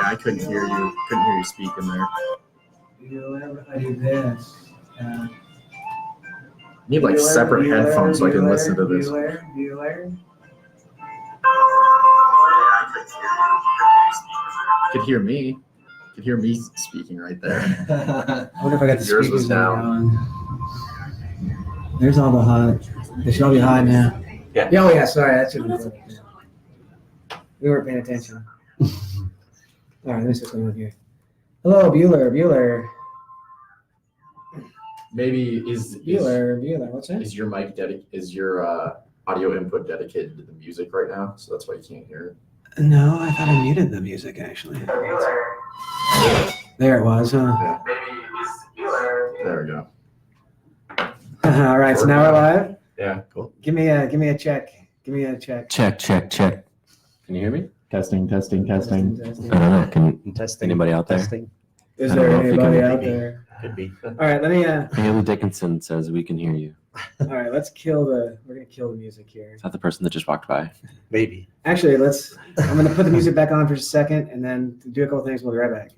I couldn't hear you. Couldn't hear you speaking there. If I do this? I need like separate headphones so I can listen to this. Bueller. You could hear me. You could hear me speaking right there. I wonder if I got the Yours speakers was down. on. There's all the hot. They should all be high now. Yeah. Oh yeah. Sorry, that should be good. We weren't paying attention. All right, let me switch one over here. Hello, Bueller. Maybe is Bueller. What's that? is your mic is your audio input dedicated to the music right now? So that's why you can't hear it. No, I thought I muted the music actually. There it was, huh? Yeah. There we go. All right, so now we're live. Yeah, cool. Give me a check. Give me a check. Check. Can you hear me? Testing. I don't know. Can anybody out there? Is I don't there know if you can anybody hear out me. there? Could be. All right, let me. Haley Dickinson says we can hear you. All right, let's kill the. We're gonna kill the music here. Is that the person that just walked by? Maybe. Actually, I'm gonna put the music back on for a second, and then do a couple things. We'll be right back.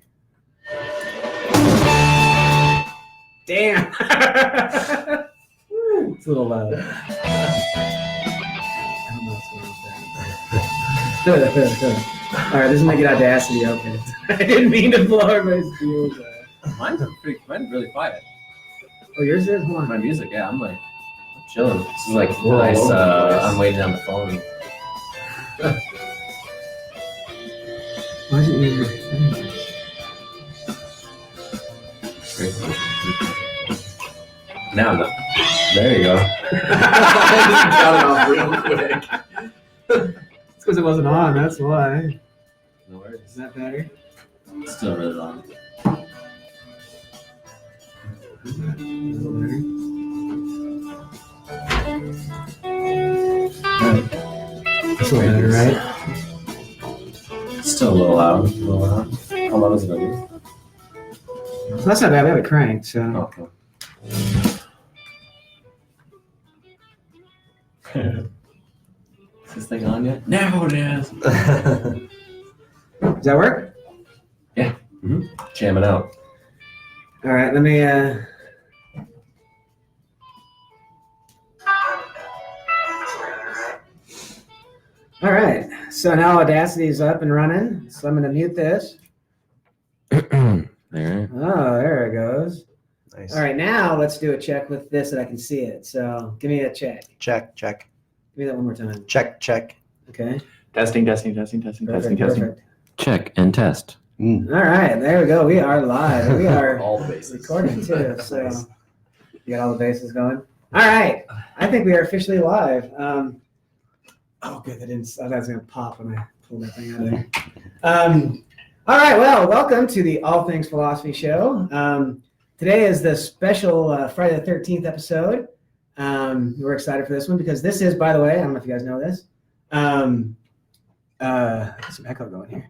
Damn. It's a little loud. I don't know what's going on with that. All right, this is making Audacity. Okay. I didn't mean to blow everybody's views. Mine's really quiet. Oh, yours is? Hold My on. music, yeah, I'm chilling. This is like We're all nice. over the place. I'm waiting on the phone. Why is it weird? Now, there you go. Got it off real quick. It's because it wasn't on. That's why. No worries. Is that better? It's still really long. Is that a little better? Right. That's a little better, right? It's still a little loud. How loud is it on you? So that's not bad. We have it cranked, so. Okay. Is this thing on yet? No, it is. Does that work? Jamming out. All right, let me. All right, so now Audacity is up and running. So I'm going to mute this. There. Oh, there it goes. Nice. All right, now let's do a check with this that I can see it. So give me a check. Check. Give me that one more time. Check. Okay. Testing. Perfect. Check and test. All right, there we go. We are live. We are All the bases. recording too. So Nice. you got all the bases going. All right, I think we are officially live. Oh, good. I thought it was gonna pop when I pulled that thing out of there. All right. Well, welcome to the All Things Philosophy Show. Today is the special Friday the 13th episode. We're excited for this one because this is, by the way, I don't know if you guys know this. Some echo going here.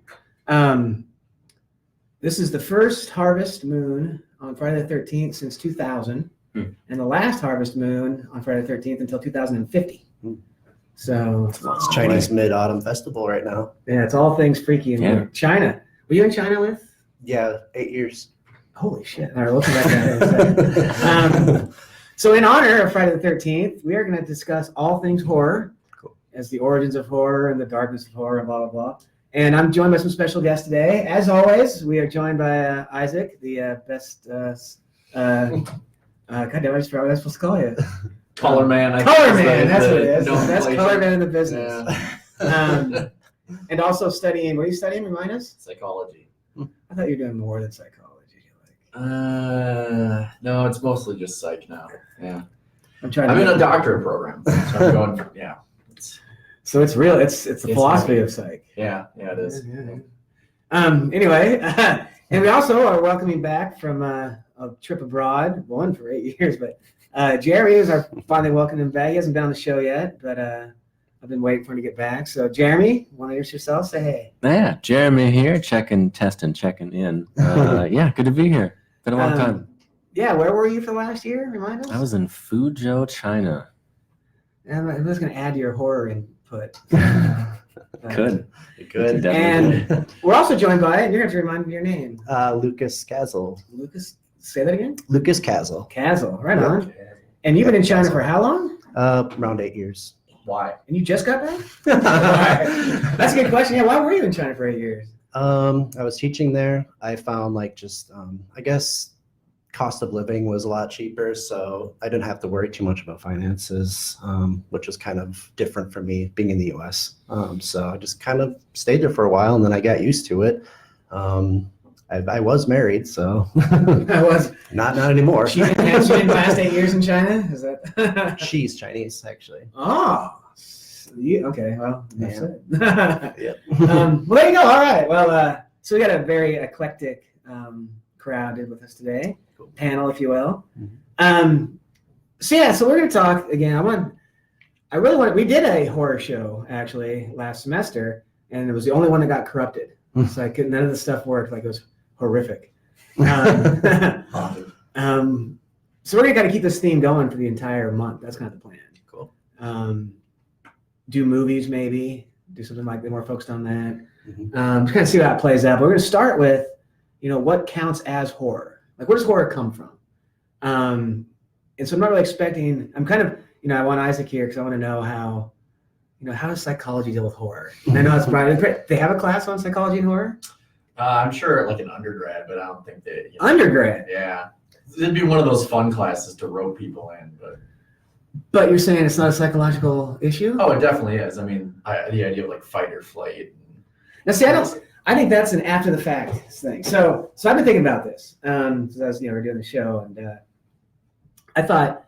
This is the first harvest moon on Friday the 13th since 2000, and the last harvest moon on Friday the 13th until 2050. So It's Chinese Mid-Autumn Festival right now. yeah, it's all things freaky in Yeah. China. Were you in China with? Yeah, 8 years. Holy shit! All right, we'll come back to that in a second. So in honor of Friday the 13th, we are going to discuss all things horror, Cool. as the origins of horror and the darkness of horror, and blah blah blah. And I'm joined by some special guests today. As always, we are joined by Isaac, the best. God damn, I just forgot what I was supposed to call you. Color man. Color man, that's what it is. Best color man in the business. Yeah. And also studying. What are you studying? Remind us. Psychology. I thought you were doing more than psychology. No, it's mostly just psych now. Yeah. I'm trying. I'm in a doctorate program, so I'm going for, yeah. So it's real. It's the philosophy of psych. Yeah, it is. Anyway, and we also are welcoming back from a trip abroad, one for 8 years, but Jeremy is our finally welcoming him back. He hasn't been on the show yet, but I've been waiting for him to get back. So Jeremy, want to introduce yourself? Say hey. Yeah, Jeremy here, checking in. Yeah, good to be here. Been a long time. Yeah, where were you for the last year? Remind us. I was in Fuzhou, China. And I'm just going to add to your horror input. Good. Good. And we're also joined by, and you're going to have to remind me your name. Lucas Kazel. Lucas, say that again? Lucas Kazel. Kazel, right on. And you've been in China for how long? Around 8 years. Why? And you just got back? That's a good question. Yeah, why were you in China for 8 years? I was teaching there. I found I guess cost of living was a lot cheaper, so I didn't have to worry too much about finances, which was kind of different for me being in the U.S. So I just kind of stayed there for a while, and then I got used to it. I was married, so I was not anymore. She didn't last 8 years in China? Is that? She's Chinese, actually. Oh, okay. Well, that's Yeah. it. Yep. Well, there you go. All right. Well, so we got a very eclectic crowd with us today, panel, if you will. Mhm. So we're going to talk again. We did a horror show actually last semester, and it was the only one that got corrupted. So none of the stuff worked. Like, it was horrific. So we're going to kind of keep this theme going for the entire month. That's kind of the plan. Cool. Do movies, maybe do something like more focused on that. Mhm. Just kind of see how that plays out. But we're going to start with, what counts as horror? Like, where does horror come from? And so I'm not really expecting. I'm kind of, I want Isaac here because I want to know how does psychology deal with horror? And I know it's probably they have a class on psychology and horror. I'm sure like an undergrad, but I don't think that. Undergrad. Yeah, it'd be one of those fun classes to rope people in, but. But you're saying it's not a psychological issue? Oh, it definitely is. I mean, the idea of like fight or flight. Now, see, I think that's an after the fact thing. So I've been thinking about this because I was, we're doing the show, and I thought.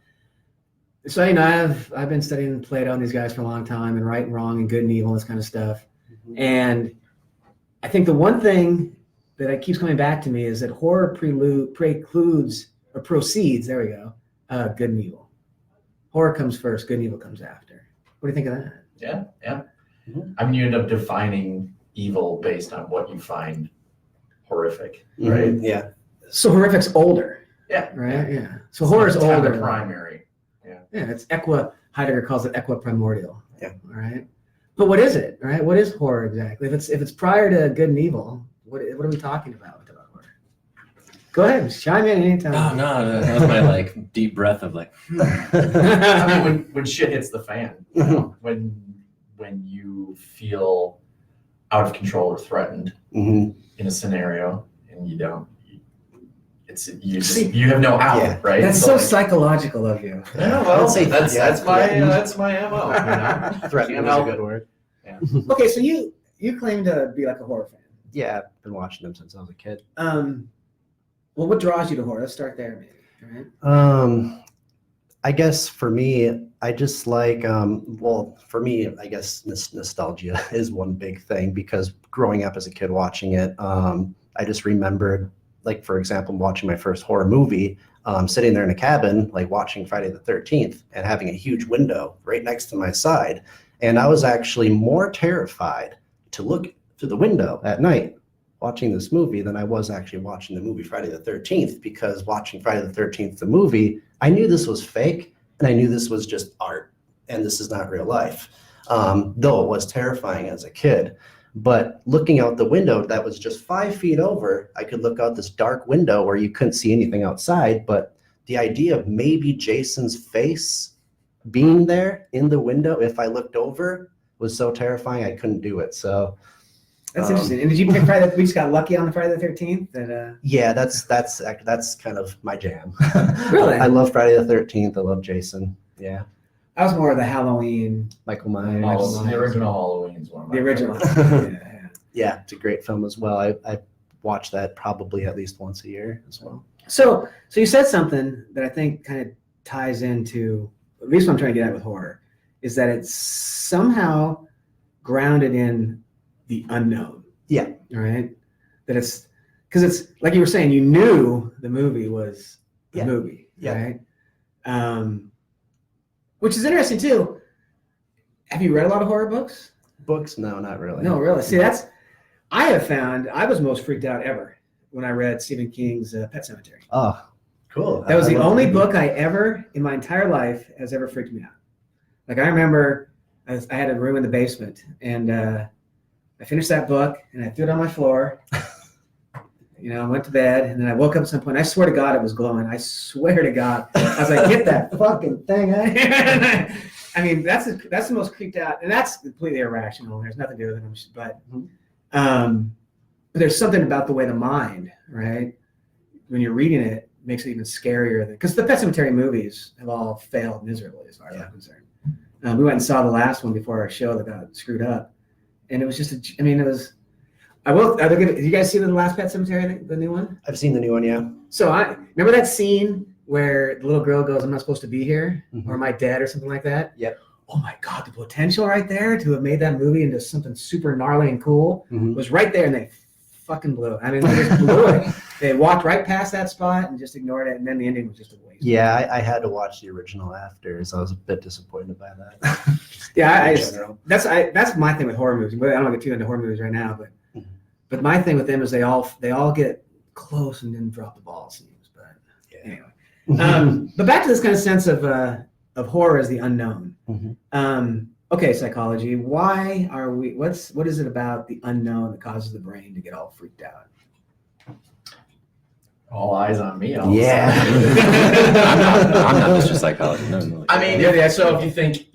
So I've been studying Plato and these guys for a long time, and right and wrong and good and evil and this kind of stuff. Mhm. And I think the one thing that keeps coming back to me is that horror precludes or proceeds. There we go. Good and evil. Horror comes first. Good and evil comes after. What do you think of that? Yeah. Mhm. I mean, you end up defining evil based on what you find horrific, Mhm. right? Yeah. So horrific's older, Yeah. right? Yeah. So horror's It's kind of older. the primary. Yeah, it's Heidegger calls it equiprimordial. Yeah. All right. But what is it? Right? What is horror exactly? If it's prior to good and evil, what are we talking about with horror? Go ahead, chime in anytime. Oh, no, that was my deep breath of I mean, when shit hits the fan, when you feel out of control or threatened Mhm. in a scenario, and you don't, you have no out, Yeah. right? That's so psychological of you. Yeah, I well, would say that's threatened. my MO. Threatening Can't was a help good it. word. Okay, so you claim to be like a horror fan. Yeah, I've been watching them since I was a kid. Well, what draws you to horror? Let's start there, maybe. All right. I guess for me, I just like, for me, I guess nostalgia is one big thing because growing up as a kid watching it, I just remembered, for example, watching my first horror movie, sitting there in a cabin, watching Friday the 13th and having a huge window right next to my side. And I was actually more terrified to look through the window at night watching this movie than I was actually watching the movie Friday the 13th, because watching Friday the 13th, the movie, I knew this was fake and I knew this was just art and this is not real life. Though it was terrifying as a kid. But looking out the window that was just 5 feet over, I could look out this dark window where you couldn't see anything outside. But the idea of maybe Jason's face being there in the window if I looked over was so terrifying I couldn't do it. So That's interesting. And did you pick Friday? We just got lucky on the Friday the 13th. That yeah, that's kind of my jam. Really? I love Friday the 13th. I love Jason. Yeah, I was more of the Halloween. Michael Myers. The original Halloween's one of my The original. favorites. yeah. Yeah, it's a great film as well. I watch that probably at least once a year as well. So you said something that I think kind of ties into the reason I'm trying to get at with horror is that it's somehow grounded in the unknown. Yeah. Right. That it's because it's like you were saying, you knew the movie was the Yeah. movie, Yeah. right? Which is interesting too. Have you read a lot of horror books? Books? No, not really. No, really. See, I have found I was most freaked out ever when I read Stephen King's Pet Sematary. Oh, cool. That was I the love only that. book I ever, in my entire life, has ever freaked me out. Like I remember I had a room in the basement and I finished that book and I threw it on my floor. I went to bed and then I woke up at some point. I swear to God, it was glowing. I swear to God. I was like, get that fucking thing out of here. I mean, that's the most creeped out. And that's completely irrational. There's nothing to do with it. But there's something about the way the mind, right? When you're reading it, makes it even scarier. Because the Pet Sematary movies have all failed miserably as far as I'm concerned. We went and saw the last one before our show that got screwed up. And it was just, it was, did you guys see the last Pet Sematary, the new one? I've seen the new one, yeah. So I remember that scene where the little girl goes, I'm not supposed to be here, Mhm. or am I dead, or something like that? Yep. Oh my God, the potential right there to have made that movie into something super gnarly and cool Mhm. was right there, and they fucking blew it. I mean, they just blew it. They walked right past that spot and just ignored it, and then the ending was just a waste. Yeah, I had to watch the original after, so I was a bit disappointed by that. Yeah, In general. that's my thing with horror movies. But I don't want to get too into horror movies right now, but my thing with them is they all get close and then drop the ball. It seems, but Yeah. anyway. But back to this kind of sense of horror as the unknown. Mhm. Okay, psychology. Why are we? What is it about the unknown that causes the brain to get all freaked out? All eyes on me. all of a Yeah. sudden. I'm not Mr. Psychology. No. I mean, Yeah, so if you think,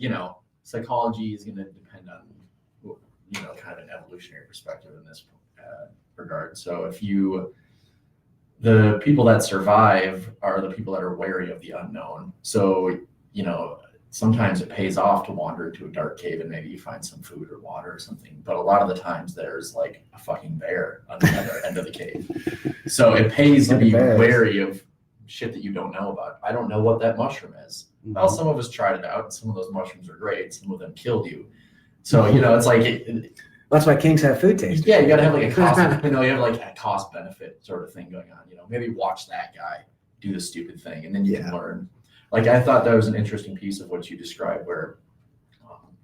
psychology is going to depend on, kind of an evolutionary perspective in this regard. So the people that survive are the people that are wary of the unknown. So, sometimes it pays off to wander into a dark cave and maybe you find some food or water or something. But a lot of the times there's like a fucking bear on the other end of the cave. So it pays to be Bears. wary of shit that you don't know about. I don't know what that mushroom is. Well, some of us tried it out, and some of those mushrooms are great. Some of them killed you. So, it's like, That's why kings have food taste. yeah, you got to have like a cost, you have like a cost benefit sort of thing going on. Maybe watch that guy do the stupid thing, and then you can learn. Like, I thought that was an interesting piece of what you described, where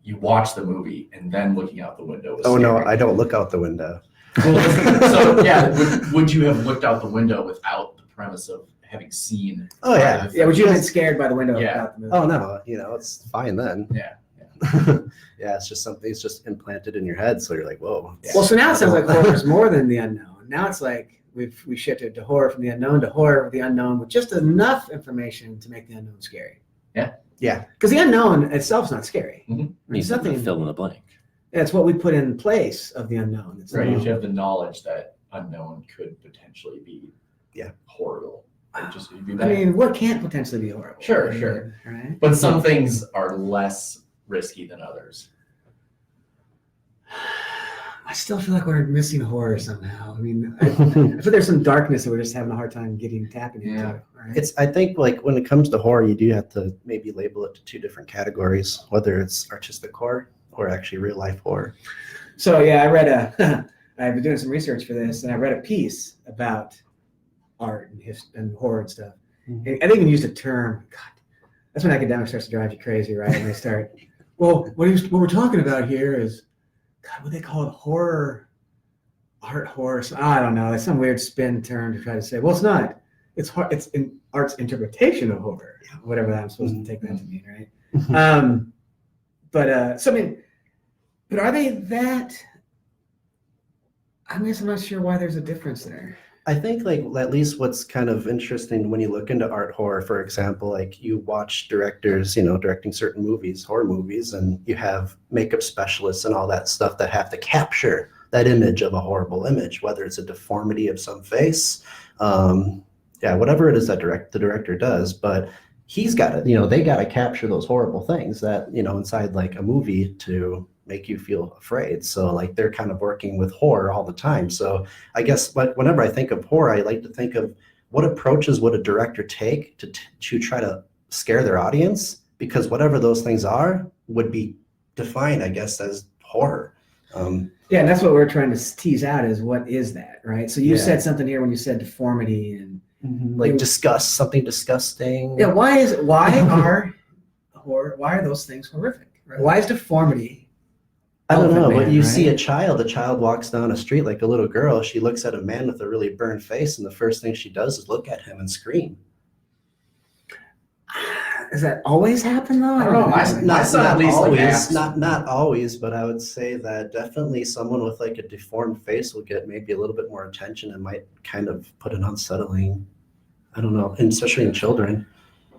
you watch the movie and then looking out the window was Oh, no, scary. I don't look out the window. So yeah, would you have looked out the window without the premise of having seen? Oh, yeah. part of the Yeah, would you have film? been scared by the window Yeah. about the movie? Oh, no, it's fine then. Yeah. Yeah, it's just something, it's just implanted in your head, so you're like, whoa. Well, so now it sounds like horror is more than the unknown. Now it's like we shifted to horror from the unknown to horror of the unknown with just enough information to make the unknown scary. Yeah. Because the unknown itself is not scary. Mhm. It's Needs to nothing. fill in the blank. It's what we put in place of the unknown. It's Right, not- if you have the knowledge that unknown could potentially be Yeah. horrible. It'd just be I bad. mean, what can't potentially be horrible? Sure, sure. Right? But some things are less risky than others. I still feel like we're missing horror somehow. I mean, I feel there's some darkness that we're just having a hard time tapping into. Yeah. Right? I think like when it comes to horror, you do have to maybe label it to two different categories, whether it's artistic horror or actually real life horror. So yeah, I read I've been doing some research for this, and I read a piece about art and horror and stuff. Mhm. And I even used a term. God, that's when academics starts to drive you crazy, right? And they start, well, what we're talking about here is, God, what they call it, art horror. So, I don't know. It's some weird spin term to try to say. Well, it's not. It's hard. It's in art's interpretation of horror, whatever that I'm supposed to take that to mean, right? So I mean, but are they that? I guess I'm not sure why there's a difference there. I think like at least what's kind of interesting when you look into art horror, for example, like you watch directors, directing certain movies, horror movies, and you have makeup specialists and all that stuff that have to capture that image of a horrible image, whether it's a deformity of some face, whatever it is that the director does, but he's got to, they got to capture those horrible things that, inside like a movie to make you feel afraid. So like they're kind of working with horror all the time. So I guess whenever I think of horror, I like to think of what approaches would a director take to try to scare their audience, because whatever those things are would be defined, I guess, as horror. Yeah, and that's what we're trying to tease out is what is that, right? So you Yeah. said something here when you said deformity and Like disgust, something disgusting. yeah, why are those things horrific? Right? Why is deformity? I don't know, Elephant but Man, you right? see a child walks down a street like a little girl, she looks at a man with a really burned face, and the first thing she does is look at him and scream. Does that always happen though? I don't know. My son at least like always, asks. not always, but I would say that definitely someone with like a deformed face will get maybe a little bit more attention and might kind of put an unsettling, I don't know, and especially in children.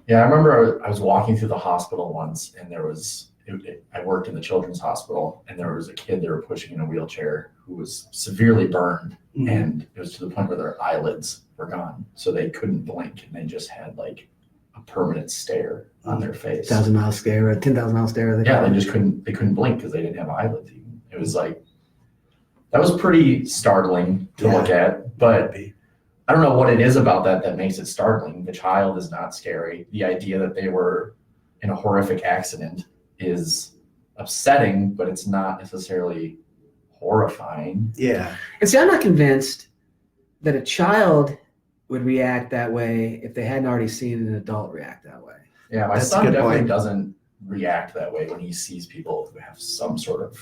Yeah, I remember I was walking through the hospital once, and I worked in the children's hospital, and there was a kid they were pushing in a wheelchair who was severely burned, and it was to the point where their eyelids were gone, so they couldn't blink, and they just had like a permanent stare on their face. 1,000-mile stare, or 10,000-mile stare. Yeah, they couldn't blink because they didn't have eyelids. Even. It was like that was pretty startling to look at, but I don't know what it is about that makes it startling. The child is not scary. The idea that they were in a horrific accident is upsetting, but it's not necessarily horrifying. Yeah. And see, I'm not convinced that a child would react that way if they hadn't already seen an adult react that way. Yeah, my That's a son good definitely point. doesn't react that way when he sees people who have some sort of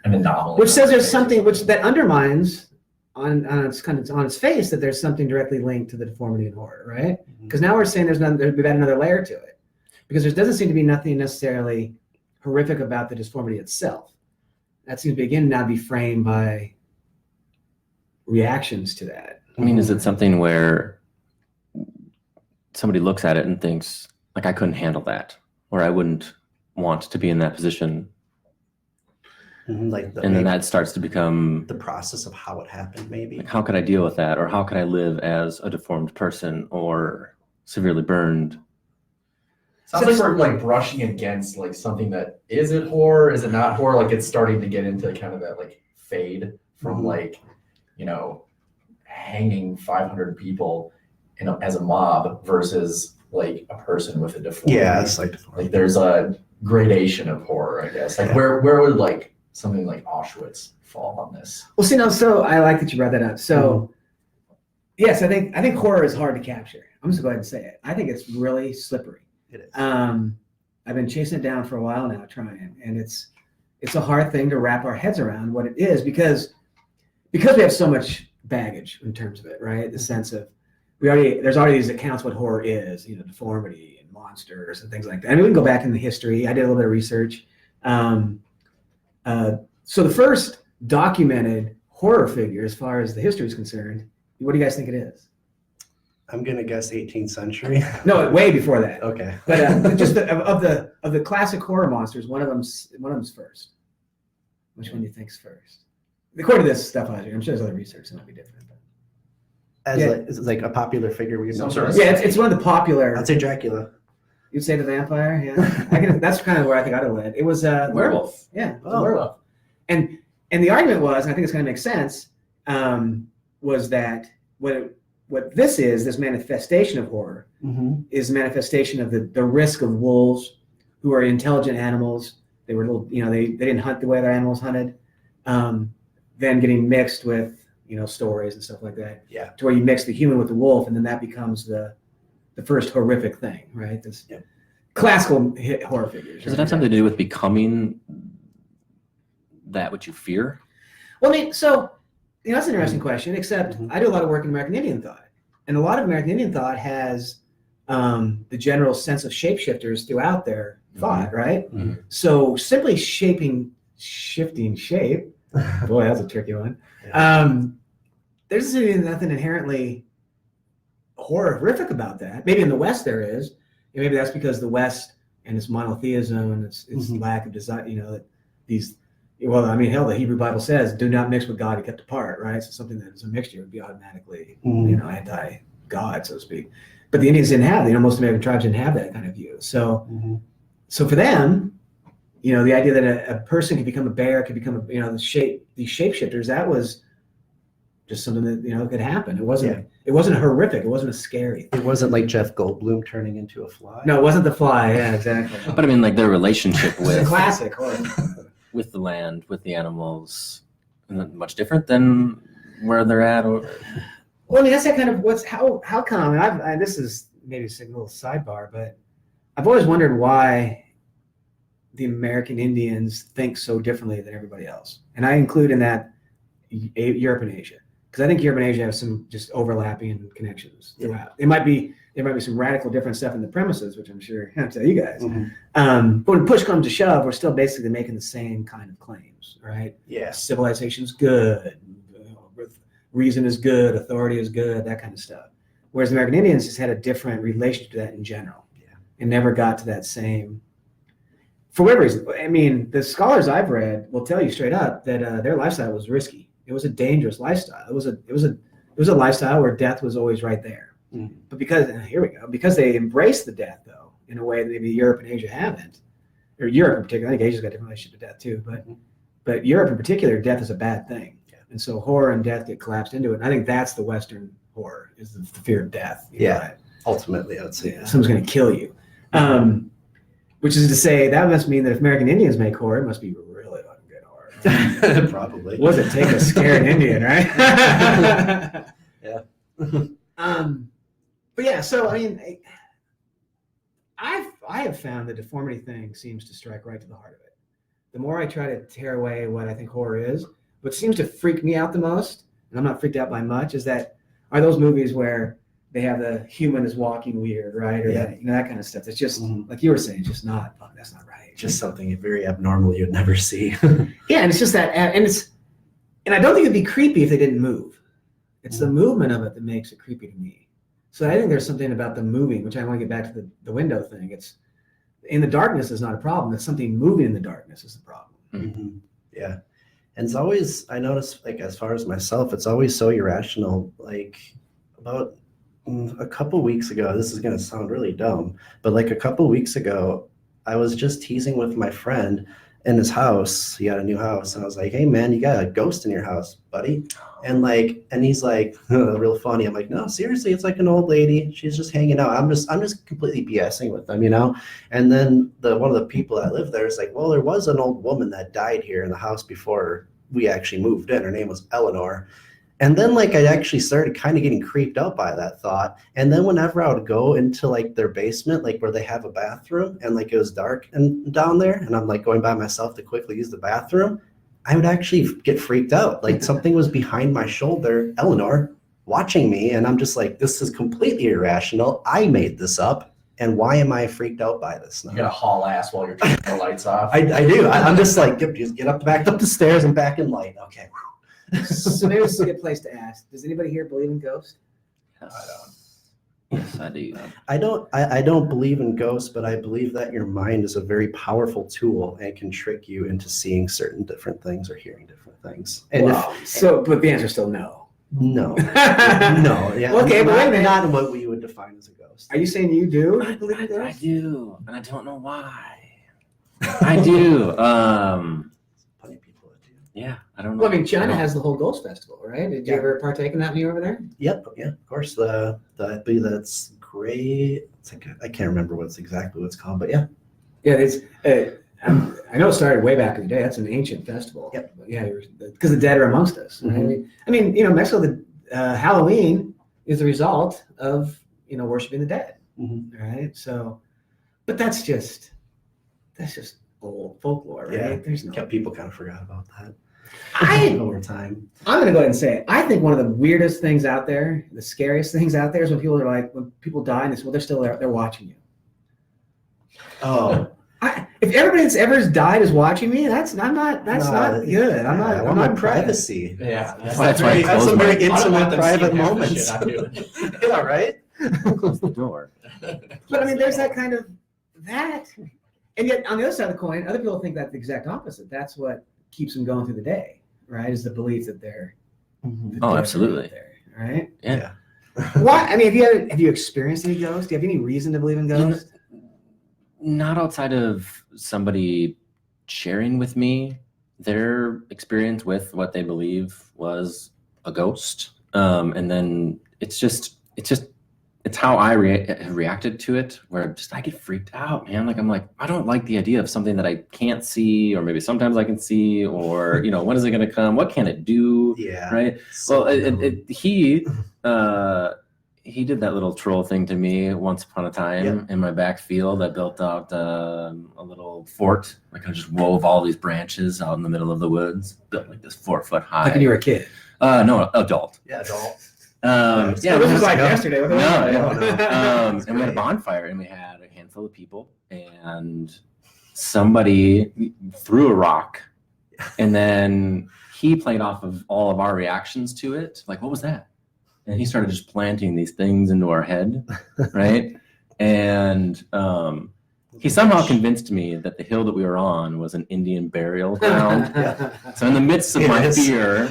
an anomaly. Which says on their there's face. something that undermines on its face that there's something directly linked to the deformity and horror, right? Because now we're saying we've added another layer to it. Because there doesn't seem to be nothing necessarily horrific about the deformity itself. That seems to begin now to be framed by reactions to that. I mean, is it something where somebody looks at it and thinks, like, I couldn't handle that, or I wouldn't want to be in that position, Like and then that starts to become, the process of how it happened, maybe. like, how could I deal with that, or how could I live as a deformed person or severely burned? Sounds like we're like brushing against like something that is it horror, is it not horror? Like it's starting to get into kind of that like fade from like, hanging 500 people as a mob versus like a person with a deformity. Yeah, it's like Like there's a gradation of horror, I guess. Like where would like something like Auschwitz fall on this? Well, see, now, so I like that you brought that up. So, yes, I think horror is hard to capture. I'm just going to go ahead and say it. I think it's really slippery. It is. I've been chasing it down for a while now, trying, and it's a hard thing to wrap our heads around what it is because we have so much baggage in terms of it, right? The sense of there's already these accounts what horror is, deformity and monsters and things like that. I mean, we can go back in the history. I did a little bit of research. So the first documented horror figure, as far as the history is concerned, what do you guys think it is? I'm gonna guess 18th century. No, way before that. Okay. But just of the classic horror monsters, one of them's first. Which one do you think's first? According to this stuff, I'm sure there's other research that might be different. As Yeah. like, is it like a popular figure we can Some know? sort of- Yeah, it's one of the popular. I'd say Dracula. You'd say the vampire, yeah. That's kind of where I think I'd have led. It was a Werewolf. Yeah, it was a Oh. werewolf. And the argument was, and I think it's going to make sense, was that what this is, this manifestation of horror, is a manifestation of the risk of wolves, who are intelligent animals. They were little, they didn't hunt the way other animals hunted. Then getting mixed with, stories and stuff like that. Yeah. To where you mix the human with the wolf, and then that becomes the first horrific thing, right? This classical horror figures. Does it have something to do with becoming that which you fear? Well, I mean, so that's an interesting question. Except I do a lot of work in American Indian thought, and a lot of American Indian thought has the general sense of shapeshifters throughout their thought, right? Mhm. So simply shifting shape. Boy, that's a tricky one. There's nothing inherently horrific about that. Maybe in the West there is. And maybe that's because the West and its monotheism and its lack of desire, that these. Well, I mean, hell, the Hebrew Bible says, "Do not mix with God, be kept apart." Right? So something that is a mixture would be automatically, anti-God, so to speak. But the Indians didn't have. Most American tribes didn't have that kind of view. So for them, you know, the idea that a person could become a bear, could become these shapeshifters, that was just something that, you know, could happen. It wasn't horrific. It wasn't a scary thing. It wasn't like Jeff Goldblum turning into a fly. No, it wasn't the fly. Yeah, exactly. But I mean, like their relationship It's a with classic horror. with the land, with the animals, much different than where they're at. Or Well, I mean, that's that kind of how come? And this is maybe a little sidebar, but I've always wondered why the American Indians think so differently than everybody else, and I include in that Europe and Asia, because I think Europe and Asia have some just overlapping connections throughout. There might be some radical different stuff in the premises, which I'm sure I'll tell you guys. But when push comes to shove, we're still basically making the same kind of claims, right? Yeah. Civilization's good, reason is good, authority is good, that kind of stuff. Whereas the American Indians just had a different relationship to that in general, and never got to that same. For whatever reason, I mean, the scholars I've read will tell you straight up that their lifestyle was risky. It was a dangerous lifestyle. It was a lifestyle where death was always right there. But because they embraced the death though in a way that maybe Europe and Asia haven't, or Europe in particular. I think Asia's got a different relationship to death too, but Europe in particular, death is a bad thing. And so horror and death get collapsed into it. And I think that's the Western horror, is the fear of death. Right? Ultimately, I would say someone's going to kill you. Which is to say, that must mean that if American Indians make horror, it must be really fucking good horror. Right? Probably. What does it take to scare an Indian, right? Yeah. But yeah, so I mean, I have found the deformity thing seems to strike right to the heart of it. The more I try to tear away what I think horror is, what seems to freak me out the most, and I'm not freaked out by much, are those movies where they have the human is walking weird, right? Or that, that kind of stuff. It's just like you were saying, just not. That's not right. Just something very abnormal you'd never see. Yeah, and it's just that, and I don't think it'd be creepy if they didn't move. It's the movement of it that makes it creepy to me. So I think there's something about the moving, which I want to get back to the window thing. It's in the darkness is not a problem. It's something moving in the darkness is the problem. Yeah. And it's always, I notice, like, as far as myself, it's always so irrational. Like, about a couple weeks ago, this is going to sound really dumb, but like a couple weeks ago, I was just teasing with my friend in his house. He had a new house. And I was like, hey, man, you got a ghost in your house, buddy. And he's like, real funny. I'm like, no, seriously, it's like an old lady. She's just hanging out. I'm just completely BSing with them, you know? And then one of the people that lived there is like, well, there was an old woman that died here in the house before we actually moved in. Her name was Eleanor. And then I actually started kind of getting creeped out by that thought. And then whenever I would go into their basement, where they have a bathroom, and it was dark and down there, and I'm going by myself to quickly use the bathroom, I would actually get freaked out. Something was behind my shoulder, Eleanor, watching me. And I'm just like, this is completely irrational. I made this up. And why am I freaked out by this now? You gotta haul ass while you're turning the lights off. I do. I'm just like, just back up the stairs and back in light. Okay. So maybe this is a good place to ask. Does anybody here believe in ghosts? I don't. Yes, I do. I don't believe in ghosts, but I believe that your mind is a very powerful tool and can trick you into seeing certain different things or hearing different things. And but the answer is still no. No. No. Yeah. Okay, but wait a minute. Not what we would define as a ghost. Are you saying you do believe in I ghosts? do, and I don't know why. I do. Plenty of people that do. Yeah, I don't know. Well, I mean, China has the whole ghost festival, right? Did you ever partake in that when you were over there? Yep. Yeah. Of course. I believe that's great. It's I can't remember exactly what it's called, but yeah. Yeah, it's. I know it started way back in the day. That's an ancient festival. Yep. But yeah, because the dead are amongst us. Right? I mean, Mexico, the Halloween is the result of worshiping the dead. Right. So, but that's just old folklore, right? Yeah. There's no. People kind of forgot about that. Over time. I'm going to go ahead and say it. I think one of the weirdest things out there, the scariest things out there, is when people die and they say, well, they're still there, they're watching you. Oh. If everybody that's ever died is watching me, that's not good. I'm I not want my impressed. Yeah, privacy. That's why That's some very I don't want intimate them private seeing half the moments. shit I'm doing. Yeah, right? Close the door. But I mean, there's that kind of that, and yet on the other side of the coin, other people think that's the exact opposite. That's what keeps them going through the day, right? Is the belief that they're the Oh, dead are absolutely. out there, right? Yeah. Why? I mean, have you experienced any ghosts? Do you have any reason to believe in ghosts? Not outside of somebody sharing with me their experience with what they believe was a ghost. And then it's how I reacted to it, where I get freaked out, man. Like I'm like, I don't like the idea of something that I can't see, or maybe sometimes I can see, or when is it going to come? What can it do? Yeah. Right. So Well, he did that little troll thing to me once upon a time in my back field. I built out a little fort. Like I just wove all these branches out in the middle of the woods, built like this 4 foot high. Like when you were a kid. No, adult. yeah, adult. Yeah, this was like yesterday. What the hell? No. And we had a bonfire, and we had a handful of people, and somebody threw a rock, and then he played off of all of our reactions to it. Like, what was that? And he started just planting these things into our head, right? And he somehow convinced me that the hill that we were on was an Indian burial ground. So in the midst of my fear,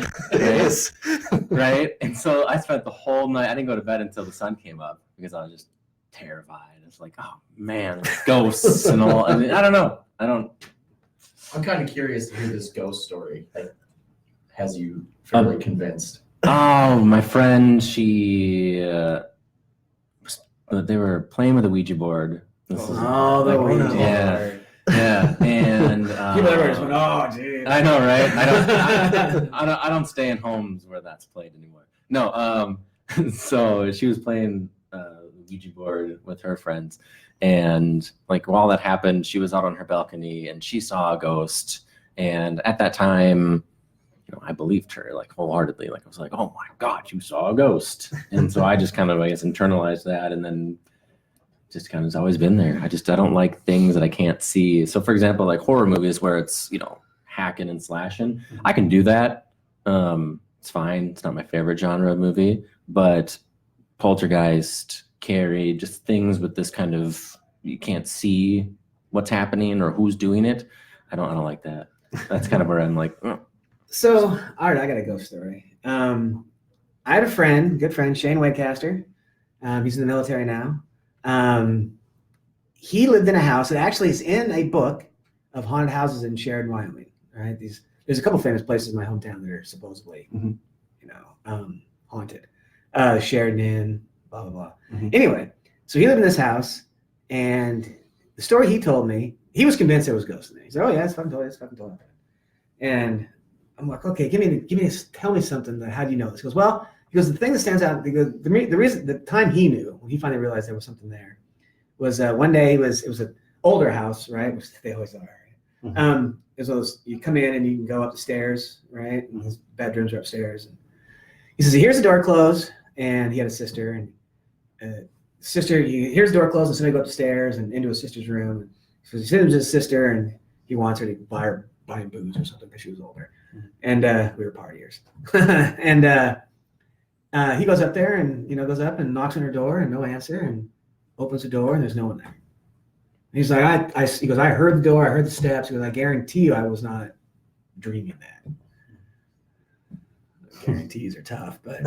right? And so I spent the whole night, I didn't go to bed until the sun came up because I was just terrified. It's like, oh man, ghosts and all. I mean, I don't know. I'm kind of curious to hear this ghost story. Like, has you fairly convinced? Oh, my friend, they were playing with a Ouija board. The Ouija board. Yeah, and People everywhere just went, oh, dude. I know, right? I don't stay in homes where that's played anymore. No, so she was playing Ouija board with her friends, and like while that happened, she was out on her balcony and she saw a ghost. And at that time, I believed her like wholeheartedly. Like I was like, oh my God, you saw a ghost. And so I just kind of, I guess, internalized that, and then just kind of has always been there. I don't like things that I can't see. So for example, like horror movies where it's, hacking and slashing, I can do that. It's fine. It's not my favorite genre of movie, but Poltergeist, Carrie, just things with this kind of, you can't see what's happening or who's doing it. I don't like that. That's kind of where I'm like, oh. So, all right, I got a ghost story. I had a friend, good friend, Shane Wakecaster. He's in the military now. He lived in a house that actually is in a book of haunted houses in Sheridan, Wyoming. Right? There's a couple famous places in my hometown that are supposedly, haunted. Sheridan Inn, blah blah blah. Mm-hmm. Anyway, so he lived in this house, and the story he told me, he was convinced there was ghosts in there. He said, "Oh yeah, it's fucking totally, And I'm like, okay, tell me something. How do you know this? He goes, well, the thing that stands out, because the reason, the time he knew, when he finally realized there was something there, was one day it was an older house, right? Which they always are. Right? Mm-hmm. It was you come in and you can go up the stairs, right? And his bedrooms are upstairs. And he says, here's the door closed, and he had a sister, and here's the door closed, and somebody go up the stairs and into his sister's room. And so he sends his sister, and he wants her to buy him booze or something because she was older. And we were partiers. And he goes up there and goes up and knocks on her door and no answer, and opens the door and there's no one there. And he's like, he goes, I heard the door, I heard the steps. He goes, I guarantee you I was not dreaming that. Guarantees are tough, but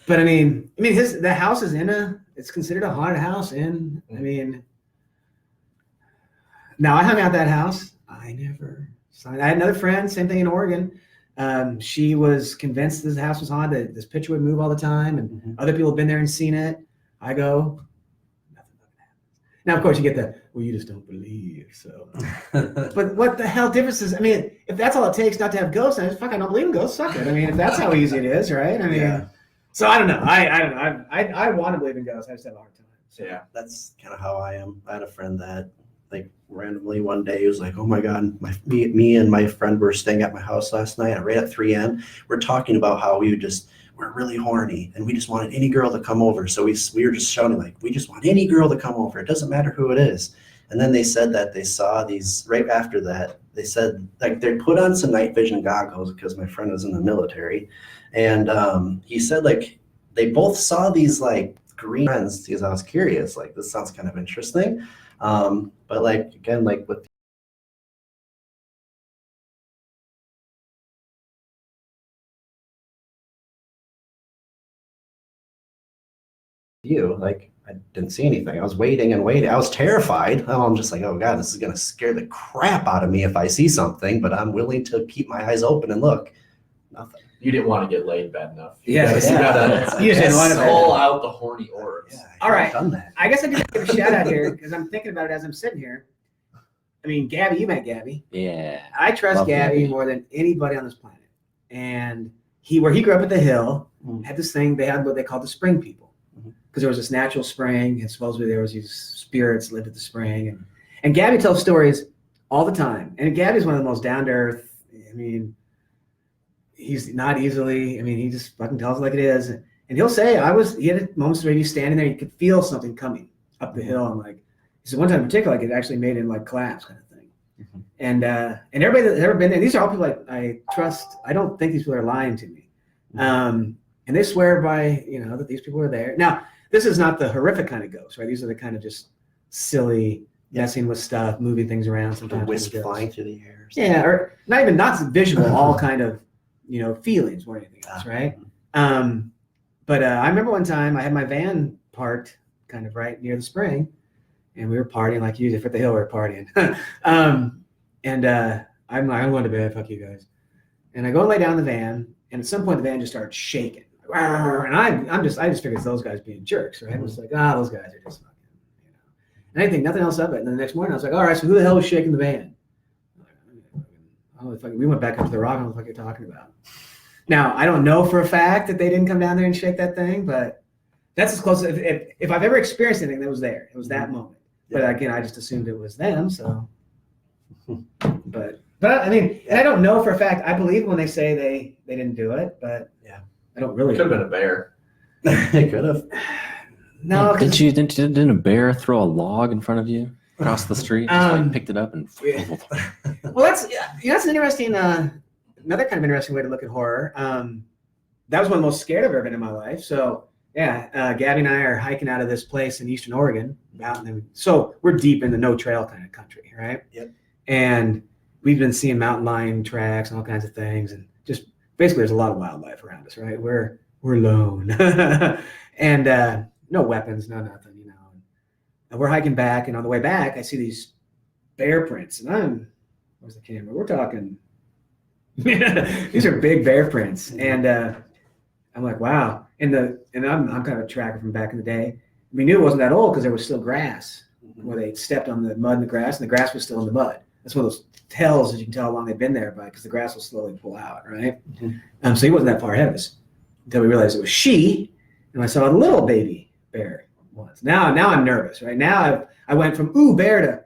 I mean the house is it's considered a haunted house. And I mean, now I hung out that house. I had another friend, same thing in Oregon. She was convinced this house was haunted. This picture would move all the time, and other people have been there and seen it. I go, nothing happens. Now, of course, you get you just don't believe. So, but what the hell difference is? I mean, if that's all it takes not to have ghosts, I don't believe in ghosts. Suck it. I mean, if that's how easy it is, right? I mean, So I don't know. I don't know. I want to believe in ghosts. I just have a hard time. So yeah, that's kind of how I am. I had a friend that randomly one day he was like, oh my God, me and my friend were staying at my house last night. Right at 3 a.m. We're talking about how we're really horny and we just wanted any girl to come over. So we were just shouting like, we just want any girl to come over. It doesn't matter who it is. And then they said that they saw these right after that. They said they put on some night vision goggles because my friend was in the military. And he said they both saw these green friends because I was curious, this sounds kind of interesting. But again, with you. Like, I didn't see anything. I was waiting and waiting. I was terrified. I'm just like, oh God, this is going to scare the crap out of me if I see something, but I'm willing to keep my eyes open and look. Nothing. You didn't want to get laid bad enough. Yeah, you yeah. gotta You didn't want to- pull out the horny orbs. Yeah, All right. I've done that. I guess I need to give a shout out here because I'm thinking about it as I'm sitting here. I mean, Gabby, you met Gabby. Yeah. I trust Love Gabby Gabby. more than anybody on this planet. And where he grew up at the hill, Mhm. had this thing, they had what they called the spring people. Mhm. Because there was this natural spring, and supposedly there was these spirits lived at the spring. And Gabby tells stories all the time. And Gabby's one of the most down to earth. I mean, he's not easily, I mean, he just fucking tells it like it is. And he'll say, he had moments where he's standing there, you could feel something coming up the hill. And like, he said one time in particular, like it actually made him like collapse kind of thing. Mhm. And everybody that's ever been there, these are all people I trust. I don't think these people are lying to me. And they swear by, that these people are there. Now, this is not the horrific kind of ghosts, right? These are the kind of just silly, messing with stuff, moving things around The sometimes. wisp kind of ghosts. flying through the air. Yeah, or not visual, all kind of, feelings more than anything else, right? But I remember one time I had my van parked kind of right near the spring, and we were partying like you did at the hill. We were partying, and I'm like, I'm going to bed. Fuck you guys. And I go and lay down in the van, and at some point the van just started shaking, and I just figured it's those guys being jerks, right? I was like, those guys are just fucking, And I didn't think nothing else of it. And then the next morning I was like, all right, so who the hell was shaking the van? We went back up to the rock. I don't know what you're talking about. Now, I don't know for a fact that they didn't come down there and shake that thing, but that's as close. If I've ever experienced anything, that was there. It was that moment. But again, I just assumed it was them. So, but I mean, and I don't know for a fact. I believe when they say they didn't do it, but Yeah. I don't really. Could have been a bear. It could have. No, 'cause- Didn't a bear throw a log in front of you across the street? Just, like, picked it up and. Well, that's an interesting, another kind of interesting way to look at horror. That was one of the most scared I've ever been in my life. So yeah, Gabby and I are hiking out of this place in Eastern Oregon, so we're deep in the no trail kind of country, right? Yep. And we've been seeing mountain lion tracks and all kinds of things, and just basically there's a lot of wildlife around us, right? We're alone, and no weapons, no nothing, And we're hiking back, and on the way back, I see these bear prints, and where's the camera? We're talking. These are big bear prints, and I'm like, wow. And I'm kind of a tracker from back in the day. We knew it wasn't that old because there was still grass where they stepped on the mud and the grass, and the grass was still in the mud. That's one of those tells that you can tell how long they've been there by, because the grass will slowly pull out, right? So he wasn't that far ahead of us until we realized it was she, and I saw a little baby bear once. Now I'm nervous, right? Now I went from bear to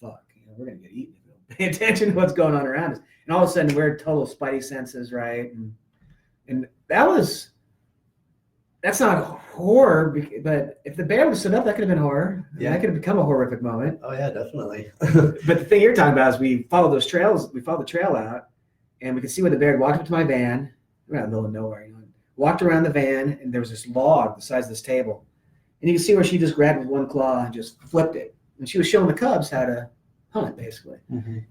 fuck, we're gonna get eaten if we don't pay attention to what's going on around us. And all of a sudden we're total spidey senses, right? And that's not horror, but if the bear would have stood up, that could have been horror. I mean, that could have become a horrific moment. Oh yeah, definitely. But the thing you're talking about is we followed those trails. We followed the trail out, and we could see where the bear had walked up to my van. We're out in the middle of nowhere. Walked around the van, and there was this log the size of this table. And you can see where she just grabbed with one claw and just flipped it. And she was showing the cubs how to hunt, basically.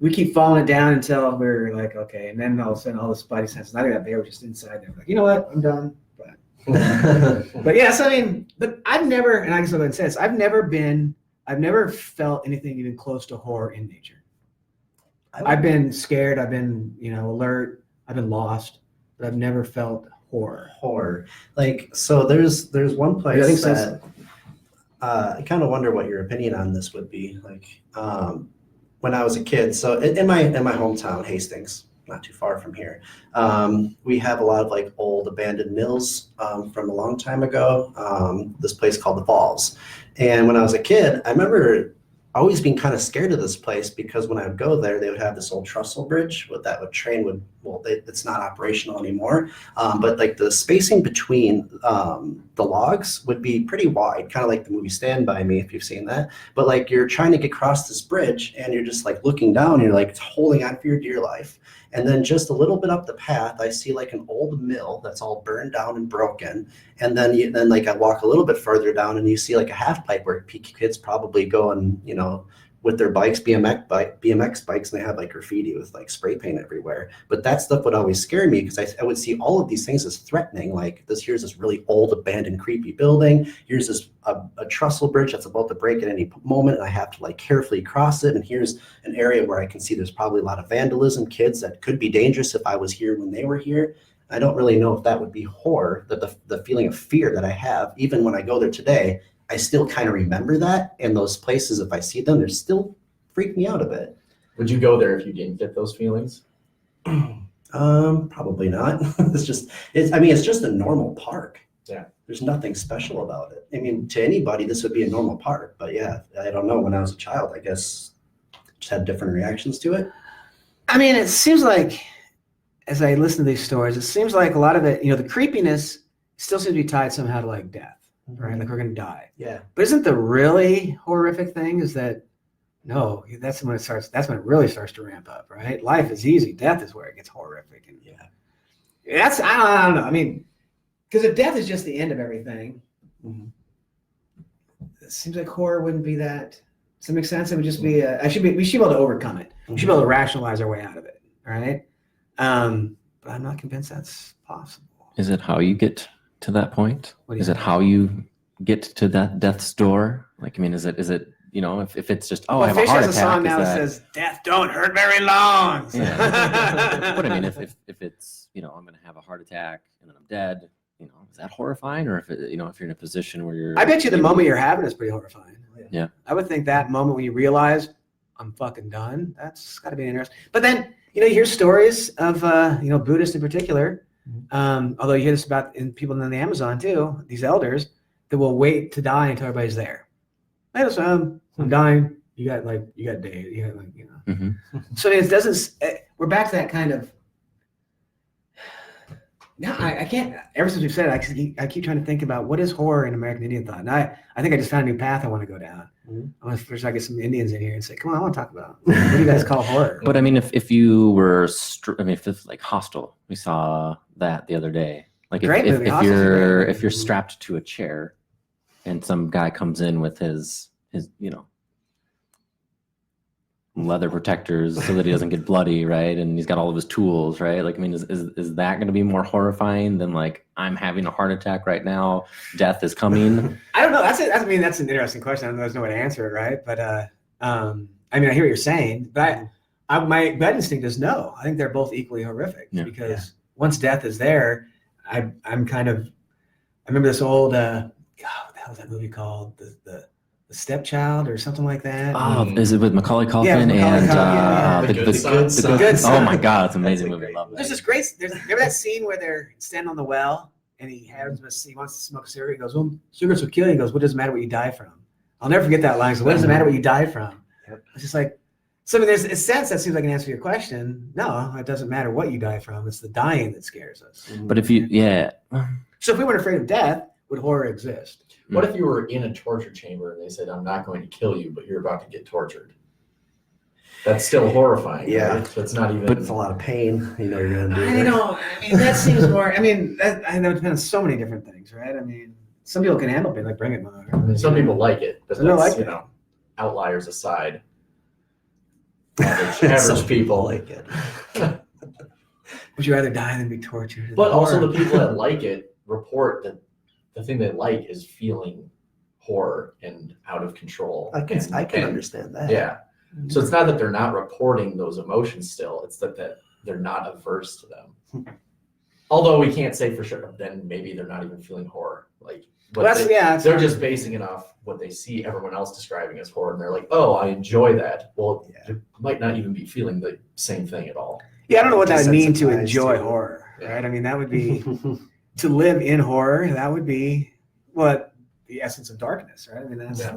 We keep following it down until we're like, okay. And then all of a sudden, all the spidey senses, I think that bear was just inside there. We're like, you know what? I'm done. But yes, I mean, but I've never, and I guess what I said, I've never felt anything even close to horror in nature. I've been scared. I've been, alert. I've been lost, but I've never felt horror. Like, so there's one place Yeah, I think so. that I kind of wonder what your opinion on this would be. Like, when I was a kid, so in my hometown, Hastings, not too far from here, we have a lot of like old abandoned mills from a long time ago. This place called the Falls, and when I was a kid, I remember always being kind of scared of this place because when I would go there, they would have this old trestle bridge it's not operational anymore. But like the spacing between the logs would be pretty wide, kind of like the movie Stand By Me, if you've seen that. But like you're trying to get across this bridge and you're just like looking down, and you're like holding on for your dear life. And then just a little bit up the path, I see like an old mill that's all burned down and broken. And then like I walk a little bit further down and you see like a half pipe where kids probably go and, with their bikes, BMX bikes, and they had like graffiti with like spray paint everywhere. But that stuff would always scare me because I would see all of these things as threatening. Like here's this really old, abandoned, creepy building. Here's this a trestle bridge that's about to break at any moment, and I have to like carefully cross it. And here's an area where I can see there's probably a lot of vandalism, kids that could be dangerous if I was here when they were here. I don't really know if that would be horror, that the feeling of fear that I have, even when I go there today. I still kind of remember that, and those places, if I see them, they still freak me out a bit. Would you go there if you didn't get those feelings? Probably not. It's just a normal park. Yeah. There's nothing special about it. I mean, to anybody, this would be a normal park, but yeah, I don't know. When I was a child, I guess just had different reactions to it. I mean, it seems like, as I listen to these stories, it seems like a lot of it, the creepiness still seems to be tied somehow to like death, right? Like we're going to die. Yeah. But isn't the really horrific thing is that, no, that's when it really starts to ramp up, right? Life is easy. Death is where it gets horrific. And I don't know. I mean, because if death is just the end of everything, it seems like horror wouldn't be that. Does that make sense? It would just be, we should be able to overcome it. We should be able to rationalize our way out of it, right? But I'm not convinced that's possible. Is it how you get to that point? What do you Is it think? how you get to that death's door? Like, I mean, is it if it's just, I have a Fish heart has a attack, song now that says, "Death don't hurt very long." Yeah. But I mean, if it's, I'm going to have a heart attack and then I'm dead, is that horrifying? Or if if you're in a position where you're, I bet you the moment you're having is pretty horrifying. Yeah. I would think that moment when you realize I'm fucking done, that's got to be interesting. But then, you hear stories of, Buddhists in particular, although you hear this about in people in the Amazon too, these elders that will wait to die until everybody's there. Hey, listen, I'm dying. You got days. You got Mhm. So it doesn't, we're back to that kind of, no, I can't, ever since we've said it, I keep trying to think about what is horror in American Indian thought. And I think I just found a new path I want to go down. I want to first get some Indians in here and say, come on, I want to talk about what do you guys call horror? But I mean, if you were, if it's like Hostel, we saw that the other day. Like Great movie. if Hostel's a great movie. if you're strapped to a chair, and some guy comes in with his leather protectors so that he doesn't get bloody, right? And he's got all of his tools, right? Like, I mean, is that going to be more horrifying than like I'm having a heart attack right now, death is coming? I don't know. That's an interesting question. I know there's no way to answer it, right? But I hear what you're saying, but my gut instinct is no. I think they're both equally horrific because once death is there, I remember this old what the hell was that movie called? The Stepchild or something like that. Oh, is it with Macaulay Culkin Yeah, Macaulay and Culkin, The Good Son. The Good Son. Oh my God, it's an amazing That's a movie. great Love movie. that. There's this great. Remember that scene where they're standing on the well and he wants to smoke a cigarette. He goes, "Well, cigarettes will kill you." He goes, "What does it matter what you die from?" I'll never forget that line. So, what does it matter what you die from? Yep. It's just like, so I mean, there's a sense that seems like an answer to your question. No, it doesn't matter what you die from. It's the dying that scares us. But if you, So if we weren't afraid of death, would horror exist? What if you were in a torture chamber and they said, "I'm not going to kill you, but you're about to get tortured"? That's still horrifying. Yeah. Right? So it's not even. But it's a lot of pain, you're gonna do. I don't. I mean, that seems more. I mean, that depends on so many different things, right? I mean, some people can handle it, like bring it, mother. I mean, some people like it, but Some people that's, like it. outliers aside. Some Average people. like it. Would you rather die than be tortured? But also Horror. the people that like it report that the thing they like is feeling horror and out of control. I can and- understand that. Yeah. So it's not that they're not reporting those emotions still. It's that they're not averse to them. Although we can't say for sure, then maybe they're not even feeling horror. Like, but Well, that's they're just basing it off what they see everyone else describing as horror. And they're like, oh, I enjoy that. Well, Yeah. you might not even be feeling the same thing at all. Yeah, I don't know what that would mean to Desensitized enjoy to it. horror, Yeah. right? I mean, that would be to live in horror. That would be what the essence of darkness, right? I mean, that's Yeah.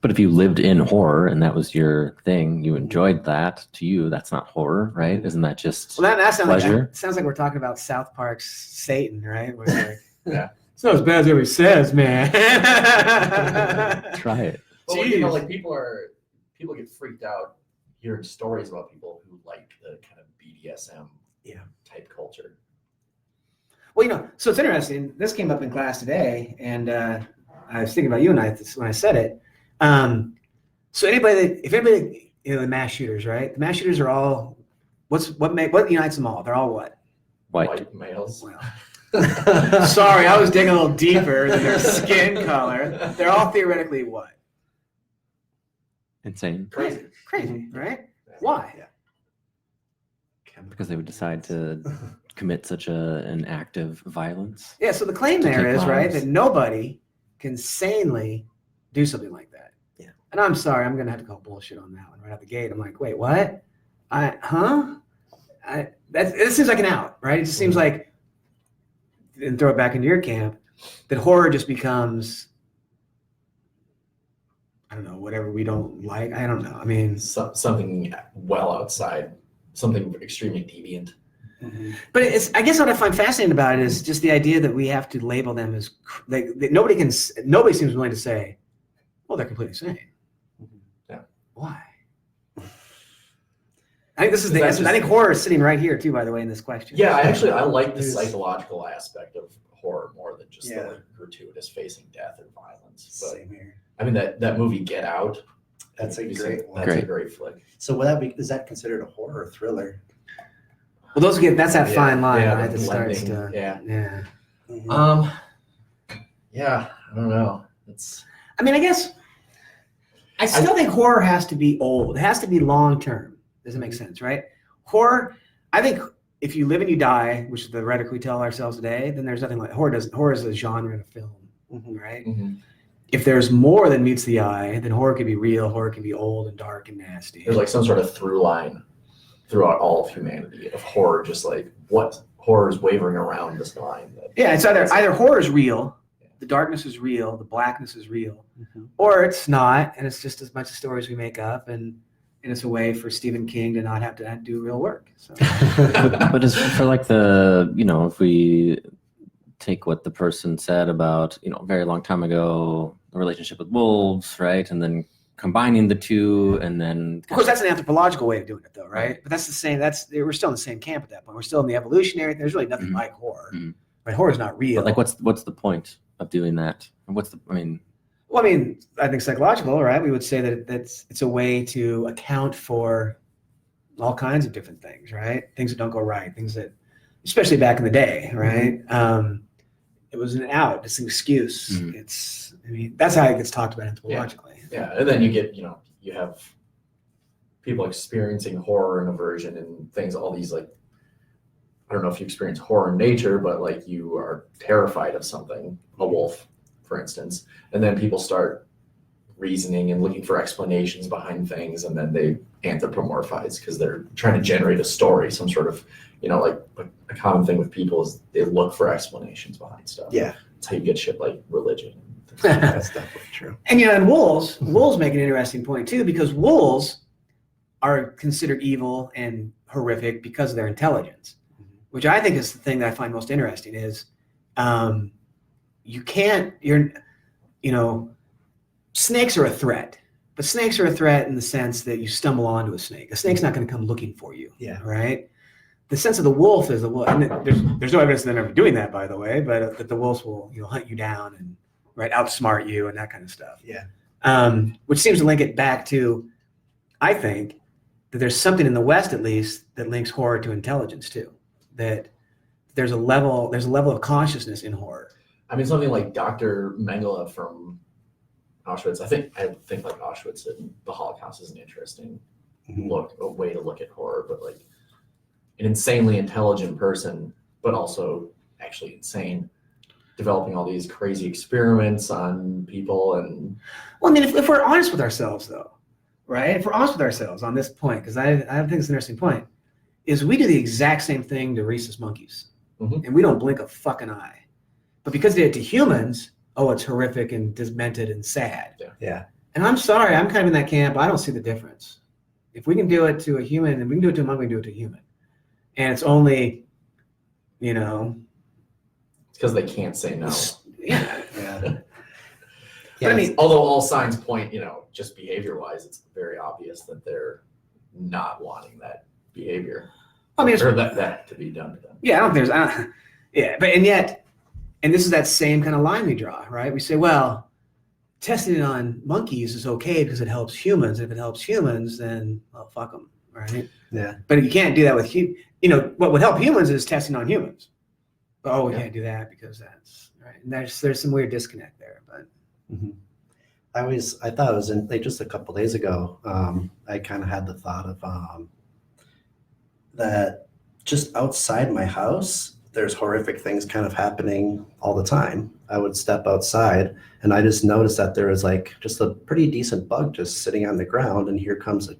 but if you lived in horror and that was your thing, you enjoyed that. To you, that's not horror, right? Isn't that just well, that sounds pleasure? like sounds like we're talking about South Park's Satan, right? Where it's like, Yeah. it's not as bad as everybody says, man. Try it? Well, Jeez. like people get freaked out hearing stories about people who like the kind of BDSM type culture. Well, so it's interesting. This came up in class today, and I was thinking about you and I when I said it. So if anybody, the mass shooters, right? The mass shooters are all, what unites them all? They're all what? White. males. Well, sorry, I was digging a little deeper than their skin color. They're all theoretically what? Insane. Crazy, right? Why? Because they would decide to commit such an act of violence. Yeah, so the claim To there take is, right, lives. that nobody can sanely do something like that. Yeah. And I'm sorry, I'm going to have to call bullshit on that one right out the gate. I'm like, wait, what? It seems like an out, right? It just seems like, and throw it back into your camp, that horror just becomes, I don't know, whatever we don't like. I don't know. I mean, Something well outside, something extremely deviant. but I guess what I find fascinating about it is just the idea that we have to label them as nobody seems willing to say, well, they're completely sane. Yeah. Why? I think this is That's I think just- horror is sitting right here too, by the way, in this question. Yeah, I like the There's- psychological aspect of horror more than just Yeah. the gratuitous facing death or violence. But Same here. I mean that movie Get Out. That's a Have you great seen- one. That's a Great. great flick. So is that considered a horror or thriller? Well, that's that Yeah, fine line, yeah, right? the That starts to blending, yeah. yeah. Yeah, I don't know. It's I mean, I guess I still think horror has to be old. It has to be long term. Does it make sense, right? Horror, I think if you live and you die, which is the rhetoric we tell ourselves today, then there's nothing like horror is a genre in a film, right? If there's more than meets the eye, then horror can be real, horror can be old and dark and nasty. there's like some sort of through line throughout all of humanity of horror, just like what horror is wavering around this line. Yeah, it's either horror is real, the darkness is real, the blackness is real, or it's not, and it's just as much of stories we make up, and it's a way for Stephen King to not have to do real work. So. But as for like if we take what the person said about, a very long time ago, the relationship with wolves, right? And then combining the two and then. Of course, that's an anthropological way of doing it, though, right? But that's the same. We're still in the same camp at that point. We're still in the evolutionary. There's really nothing Mhm. like horror. Mhm. Right? Horror is not real. But like, what's the point of doing that? And Well, I mean, I think psychological, right? We would say that it's a way to account for all kinds of different things, right? Things that don't go right, things that, especially back in the day, right? It was an out. It's an excuse. Mhm. That's how it gets talked about anthropologically. Yeah, and then you get, you have people experiencing horror and aversion and things, all these like, I don't know if you experience horror in nature, but like you are terrified of something, a wolf, for instance, and then people start reasoning and looking for explanations behind things, and then they anthropomorphize because they're trying to generate a story, some sort of, like a common thing with people is they look for explanations behind stuff. Yeah. That's how you get shit like religion. That's definitely true. And wolves make an interesting point too, because wolves are considered evil and horrific because of their intelligence, which I think is the thing that I find most interesting is snakes are a threat, but snakes are a threat in the sense that you stumble onto a snake. A snake's not going to come looking for you. Yeah. Right. The sense of the wolf is and there's no evidence that they're ever doing that, by the way, but that the wolves will hunt you down and outsmart you and that kind of stuff. Yeah. Which seems to link it back to, I think, that there's something in the West at least that links horror to intelligence too. That there's a level of consciousness in horror. I mean, something like Dr. Mengele from Auschwitz. I think like Auschwitz and the Holocaust is an interesting a way to look at horror, but like an insanely intelligent person, but also actually insane, developing all these crazy experiments on people. And Well, I mean, if we're honest with ourselves, though, right? If we're honest with ourselves on this point, because I think it's an interesting point, is we do the exact same thing to rhesus monkeys, Mhm. and we don't blink a fucking eye. But because they did it to humans, it's horrific and demented and sad. Yeah. And I'm sorry, I'm kind of in that camp. I don't see the difference. If we can do it to a human, and we can do it to a monkey, we can do it to a human. And it's only, it's because they can't say no. yeah. Yeah. But I mean, Although all signs point, just behavior-wise, it's very obvious that they're not wanting that behavior I mean, it's, or that to be done to them. yeah, I don't think there's, yeah, but and this is that same kind of line we draw, right? We say, well, testing it on monkeys is okay because it helps humans. If it helps humans, then well, fuck them, right? Yeah. But you can't do that with what would help humans is testing on humans. But we can't do that because that's right. And there's some weird disconnect there. But Mhm. I thought it was like just a couple days ago. I kind of had the thought of that just outside my house, there's horrific things kind of happening all the time. I would step outside and I just noticed that there was like just a pretty decent bug just sitting on the ground, and here comes an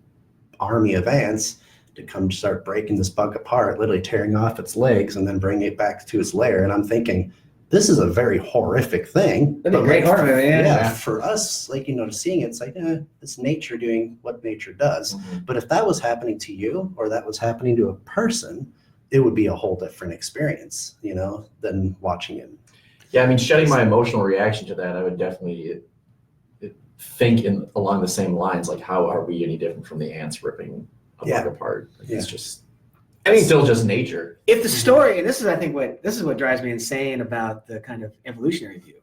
army of ants to come start breaking this bug apart, literally tearing off its legs and then bringing it back to its lair. And I'm thinking, this is a very horrific thing. that'd be a great like, horror movie. Yeah. for us, like, seeing it's like, it's nature doing what nature does. Mhm. But if that was happening to you or that was happening to a person, it would be a whole different experience, than watching it. Yeah, I mean, shedding my emotional reaction to that, I would definitely think along the same lines, like, how are we any different from the ants ripping a bug apart? Like, it's just, it's still just nature. If the story, and this is what drives me insane about the kind of evolutionary view.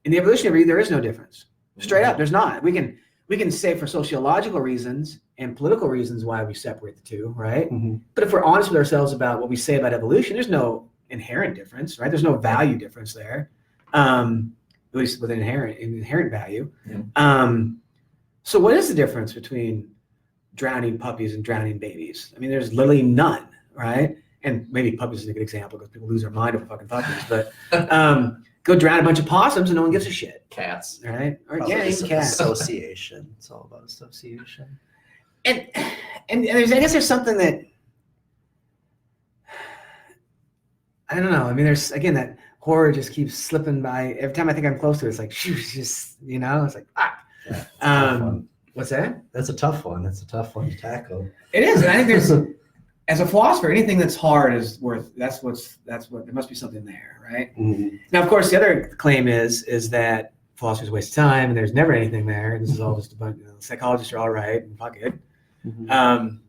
In the evolutionary view, there is no difference. Straight up, there's not. We can say for sociological reasons and political reasons why we separate the two, right? Mhm. But if we're honest with ourselves about what we say about evolution, there's no inherent difference, right? There's no value difference there, at least with an inherent value. Yeah. So what is the difference between drowning puppies and drowning babies? I mean, there's literally none, right? And maybe puppies is a good example because people lose their mind over fucking puppies. But go drown a bunch of possums and no one gives a shit, Cats. right? Or Probably again, cats. association. It's all about association. And I guess there's something that I don't know. I mean, there's again that horror just keeps slipping by. Every time I think I'm close to it, it's like shoo, it's like Yeah, what's that? that's a tough one. That's a tough one to tackle. It is, and I think there's as a philosopher, anything that's hard is worth. That's what there must be something there, right? Mhm. Now, of course, the other claim is that philosophy is a waste of time, and there's never anything there. And this is all just a bunch. Psychologists are all right, and fuck it. Mhm.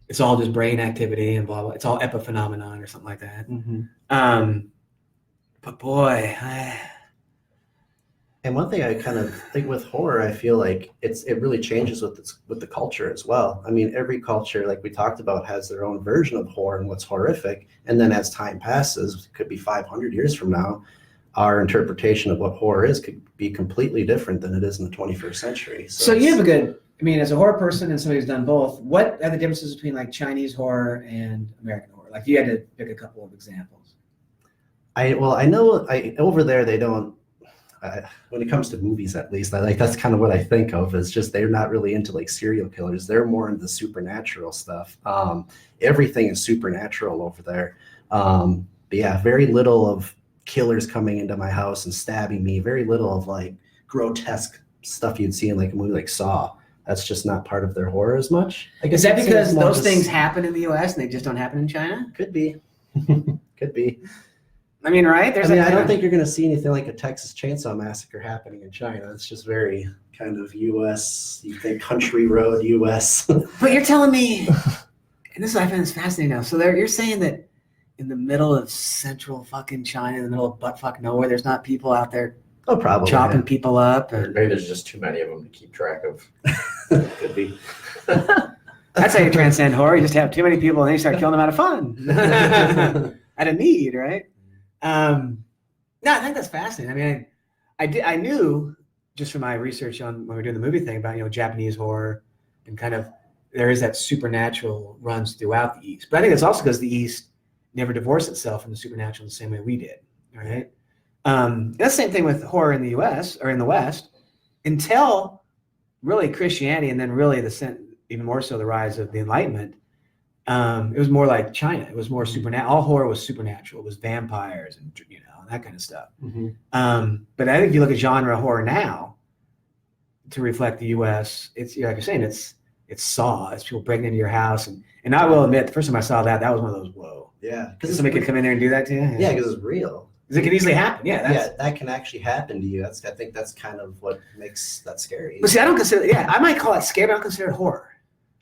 It's all just brain activity and blah blah. It's all epiphenomenon or something like that. Mhm. But boy, And one thing I kind of think with horror, I feel like it really changes with the culture as well. I mean, every culture, like we talked about, has their own version of horror and what's horrific. And then as time passes, it could be 500 years from now, our interpretation of what horror is could be completely different than it is in the 21st century. so you have a good. I mean, as a horror person and somebody who's done both, what are the differences between like Chinese horror and American horror? Like, if you had to pick a couple of examples. I know over there they don't. When it comes to movies, at least, that's kind of what I think of. Is just they're not really into like serial killers. They're more into the supernatural stuff. Everything is supernatural over there. But yeah, very little of killers coming into my house and stabbing me. Very little of like grotesque stuff you'd see in like a movie like Saw. That's just not part of their horror as much. I guess Is that it's because more those just- things happen in the U.S. and they just don't happen in China? Could be, could be. I mean, right? I There's mean, that I don't kind think you're going to see anything like a Texas Chainsaw Massacre happening in China. It's just very kind of U.S. You think country road U.S. But you're telling me, and this is I find this fascinating now. So you're saying that in the middle of central fucking China, in the middle of buttfuck nowhere, there's not people out there Oh, probably. chopping people up. Or And maybe there's just too many of them to keep track of. Could be. that's how you transcend horror. You just have too many people and then you start killing them out of fun, out of need, right? No, I think that's fascinating. I mean, I knew just from my research on when we were doing the movie thing about Japanese horror and kind of there is that supernatural runs throughout the East. But I think it's also because the East never divorced itself from the supernatural the same way we did. All right. That's the same thing with horror in the U.S. or in the West until really Christianity and then really even more so the rise of the Enlightenment. It was more like China. It was more supernatural. All horror was supernatural. It was vampires and that kind of stuff. Mm-hmm. But I think if you look at genre horror now to reflect the U.S., it's like you're saying, it's Saw. It's people breaking into your house, and I will admit, the first time I saw that was one of those whoa. Yeah. Because somebody could come in there and do that to you. Yeah, because it's real. Because it could easily happen. Yeah. That can actually happen to you. I think that's kind of what makes that scary. But see, I don't consider. Yeah, I might call it scary. But I don't consider it horror.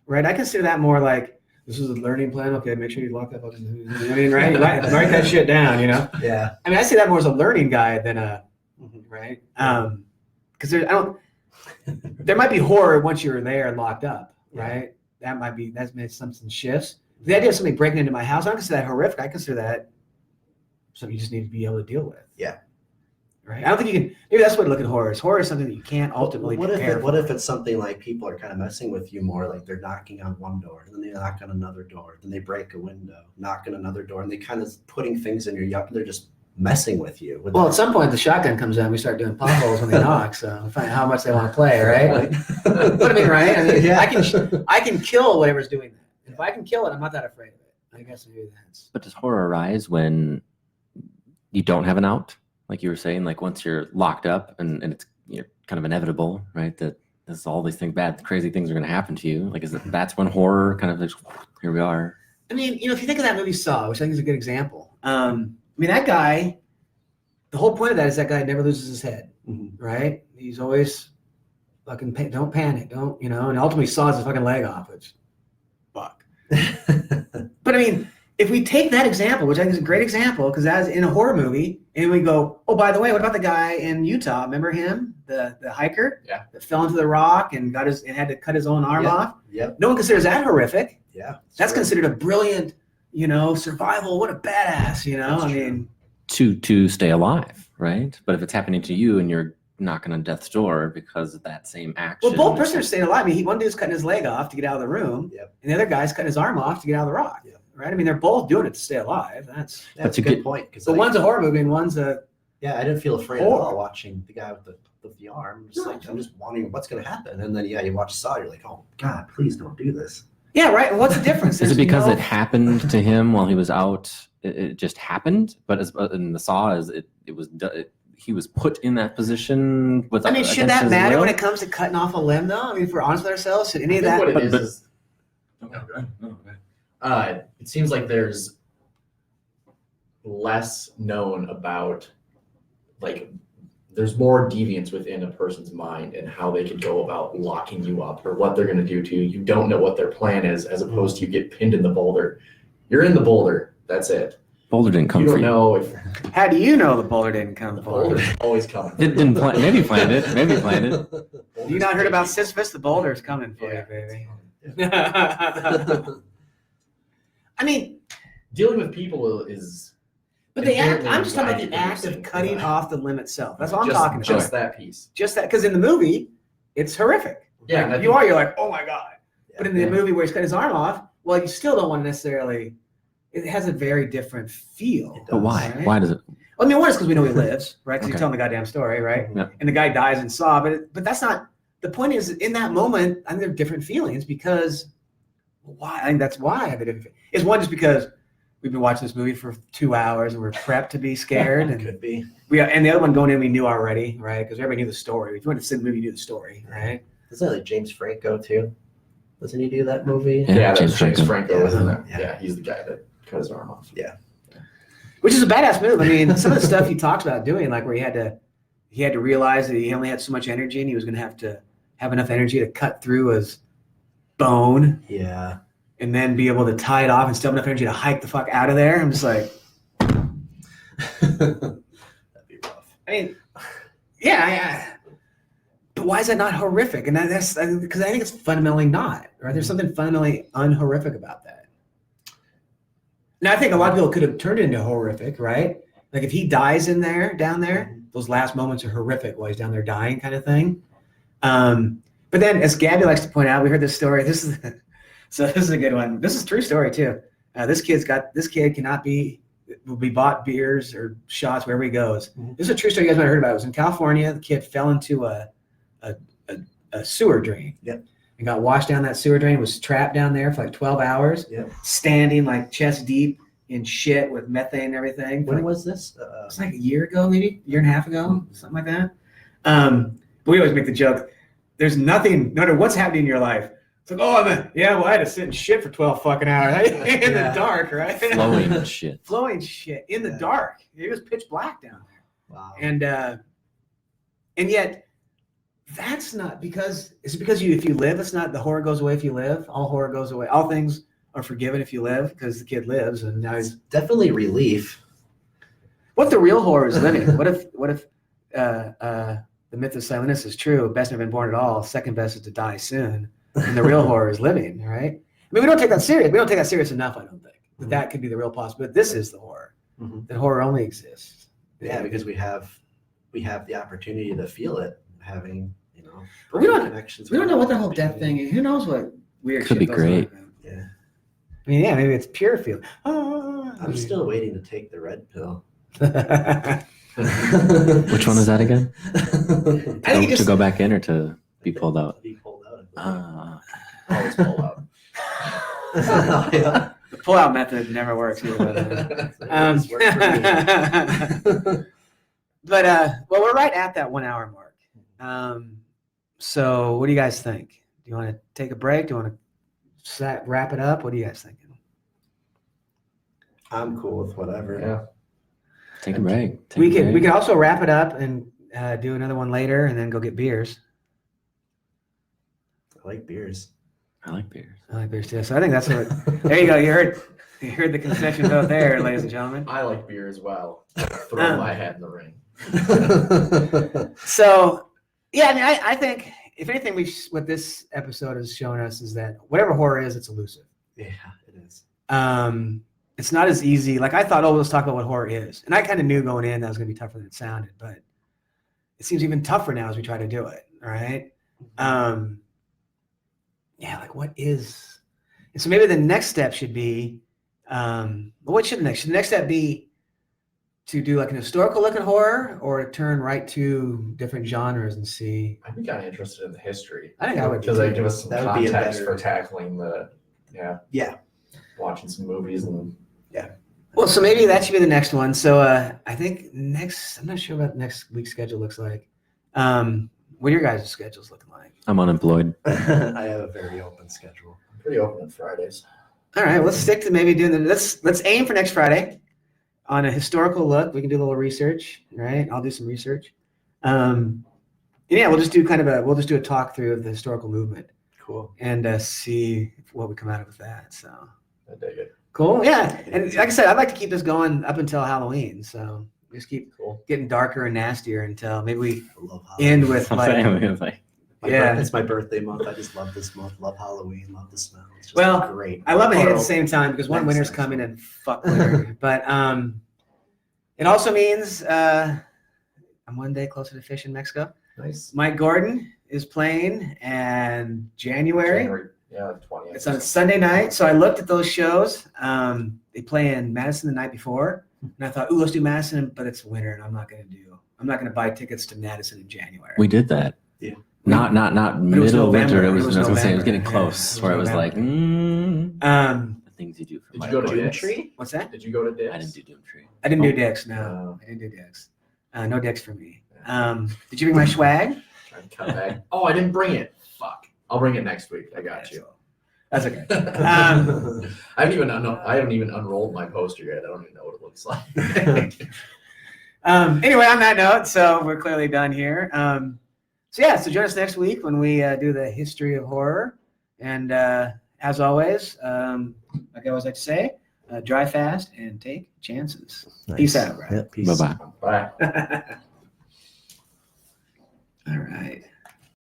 Right? I consider that more like. This is a learning plan. Okay, make sure you lock that button. I mean, right? Write that shit down, Yeah. I mean, I see that more as a learning guide than a, Mhm. right? because there might be horror once you're there and locked up, right? That made something shifts. The idea of somebody breaking into my house, I don't consider that horrific. I consider that something you just need to be able to deal with. Yeah. Right. I don't think you can. Maybe that's what to look at horror is. Horror is something that you can't ultimately. What prepare if for. it's something like people are kind of messing with you more, like they're knocking on one door, then they knock on another door, then they break a window, knock on another door, and they kind of putting things in your yard. They're just messing with you. Well, at some point the shotgun comes out and we start doing potholes when they knock. So we find out how much they want to play, right? But I mean, right? I mean, Yeah. I can kill whatever's doing that. If I can kill it, I'm not that afraid of it. I guess maybe that's. But does horror arise when you don't have an out? Like you were saying, like once you're locked up and it's kind of inevitable, right? That there's all these things, bad, crazy things are going to happen to you. Like, that's when horror kind of just, here we are. I mean, if you think of that movie Saw, which I think is a good example. I mean, that guy. The whole point of that is that guy never loses his head, right? He's always fucking don't panic, don't and ultimately saws his fucking leg off, which fuck. But I mean, if we take that example, which I think is a great example, because that's in a horror movie, and we go, oh, by the way, what about the guy in Utah? Remember him, the hiker, that fell into the rock and had to cut his own arm off? Yep. No one considers that horrific. Yeah. That's considered a brilliant, survival. What a badass, I mean. To stay alive, right? But if it's happening to you and you're knocking on death's door because of that same action. Well, both persons are staying alive. I mean, one dude's cutting his leg off to get out of the room, and the other guy's cutting his arm off to get out of the rock. Right? I mean, they're both doing it to stay alive. That's a good point. So one's a horror movie and one's a. Yeah, I didn't feel afraid at all watching the guy with the arm. I'm just wondering what's going to happen, and then you watch Saw, you're like, oh God, please don't do this. Yeah, right. And what's the difference? Is it because it happened to him while he was out? It just happened, but in the Saw, he was put in that position with. I mean, should that matter when it comes to cutting off a limb, though? I mean, if we're honest with ourselves, should any of that? What it is. It seems like there's less known about, like, there's more deviance within a person's mind and how they could go about locking you up or what they're going to do to you. You don't know what their plan is, as opposed to you get pinned in the boulder. You're in the boulder. That's it. Boulder didn't come You for don't you. know if How do you know the boulder didn't come the for you? boulder's always coming. for It you. didn't plan. Maybe planned it. Maybe planned it. You not heard about Sisyphus? The boulder's coming for you, baby. I mean, Dealing with people is. but the act. inherently I'm just talking about the anxiety act of producing. cutting off the limb itself. That's all I'm Just- talking about. Just that piece. Just that, because in the movie, it's horrific. Yeah, Like, and I you're think- like, oh my god. But in the movie where he's cut his arm off, well, you still don't want to necessarily. It has a very different feel. It does. But why? Right? Why does it? I mean, one is because we know he lives, right? Because Okay. you're telling the goddamn story, right? Yeah. And the guy dies in Saw, but that's not the point. Is in that moment, I think there are different feelings because why? I think that's why I have a different. Is one just because we've been watching this movie for 2 hours and we're prepped to be scared, and Could be. and the other one going in we knew already, right? Because everybody knew the story. If you went to see the movie, you knew the story, right? Isn't that like James Franco too? Doesn't he do that movie? Yeah, Yeah, James that's James Franco. Franco, isn't it? Yeah. Yeah, he's the guy that cut his arm off. Which is a badass move. I mean, some of the stuff he talks about doing, like where he had to realize that he only had so much energy and he was going to have enough energy to cut through his bone Yeah. and then be able to tie it off and still have enough energy to hike the fuck out of there. I'm just like, That'd be rough. I mean, yeah. But why is that not horrific? And that's because I think it's fundamentally not, right? There's something fundamentally unhorrific about that. Now, I think a lot of people could have turned it into horrific, right? Like if he dies down there, those last moments are horrific while he's down there dying, kind of thing. But then, as Gabby likes to point out, we heard this story. This is a good one. This is a true story too. This kid will be bought beers or shots wherever he goes. Mhm. This is a true story you guys might have heard about. It was in California. The kid fell into a sewer drain. Yep. And got washed down that sewer drain, was trapped down there for like 12 hours, Yep. standing like chest deep in shit with methane and everything. When Like, was this? it's like a year ago, maybe a year and a half ago, something like that. But we always make the joke, there's nothing, no matter what's happening in your life. It's like, I had to sit in shit for 12 fucking hours in the dark, right? Flowing shit. Flowing shit in the dark. It was pitch black down there. Wow. And yet that's not because if you live, it's not the horror goes away if you live. All horror goes away. All things are forgiven if you live because the kid lives and now It's he's. definitely relief. What the real horror is living? What if the myth of silentness is true. Best never been born at all. Second best is to die soon. And the real horror is living, right? I mean, we don't take that serious. We don't take that serious enough, I don't think. That could be the real possibility. But this is the horror. Mhm. That horror only exists. Yeah, because we have the opportunity to feel it, having But we don't- connections. We don't with know what the the whole death community. thing is. Who knows what weird Could shit be goes great. on. Yeah, I mean, yeah, maybe it's pure feel. I'm still waiting to take the red pill. Which one is that again? I think it just- To go back in or to be pulled out? Be pulled out. Always pull out. Yeah. The pull-out method never works either. by the way. It's worked for me. But well, we're right at that 1 hour mark. So what do you guys think? Do you want to take a break? Do you want to wrap it up? What are you guys thinking? I'm cool with whatever. Yeah. Take a break. Take We a could break. also wrap it up and do another one later, and then go get beers. I like beers. I like beers. I like beers too. So I think that's what. There you go. You heard the concession vote there, ladies and gentlemen. I like beer as well. Throw my hat in the ring. So, yeah, I mean, I think if anything, what this episode has shown us is that whatever horror is, it's elusive. Yeah, it is. It's not as easy. Like I thought, oh, let's talk about what horror is, and I kind of knew going in that was going to be tougher than it sounded, but it seems even tougher now as we try to do it. All right. Yeah, like what is? And so maybe the next step should be, what should the next step be? To do like an historical look at horror, or to turn right to different genres and see. I'd be kind of interested in the history. I think I would be because they too. give us some That would be a context better- for tackling the Yeah. watching some movies and Well, so maybe that should be the next one. So I think I'm not sure what next week's schedule looks like. What are your guys' schedules looking like? I'm unemployed. I have a very open schedule. I'm pretty open on Fridays. All right, let's stick to maybe doing let's aim for next Friday on a historical look. We can do a little research, right? I'll do some research. Yeah, we'll just do a talk through of the historical movement Cool. and see what we come out of with that. So I dig it. cool, yeah. And like I said, I'd like to keep this going up until Halloween. So just keep Cool. getting darker and nastier until maybe we I love Halloween. end with like. Yeah. It's my birthday month. I just love this month. Love Halloween. Love the smell. It's just Well, great. I love and hate at Or- the same time because one Next winter's time. coming and fuck winter. But it also means I'm one day closer to fish in Mexico. Nice. Mike Gordon is playing in January. Yeah, 20th. It's on a Sunday night. So I looked at those shows. They play in Madison the night before. And I thought, ooh, let's do Madison, but it's winter and I'm not going to buy tickets to Madison in January. We did that. Yeah. Not It was middle winter. November. It was. I was gonna say it was getting November. close. Yeah, it where was it was like, the things you do for Did my you go to employees. Doomtree? What's that? Did you go to Dick's? I didn't do Doomtree. I didn't do Oh. dicks. No, No. I didn't do dicks. No dicks for me. Did you bring my swag? Trying to cut back. Oh, I didn't bring it. Fuck. I'll bring it next week. I got you. That's okay. I haven't even unrolled my poster yet. I don't even know what it looks like. Anyway, on that note, so we're clearly done here. So join us next week when we do the history of horror. And as always, like I always like to say, drive fast and take chances. Peace out, Brad. Yeah, peace. Bye bye. Bye. All right.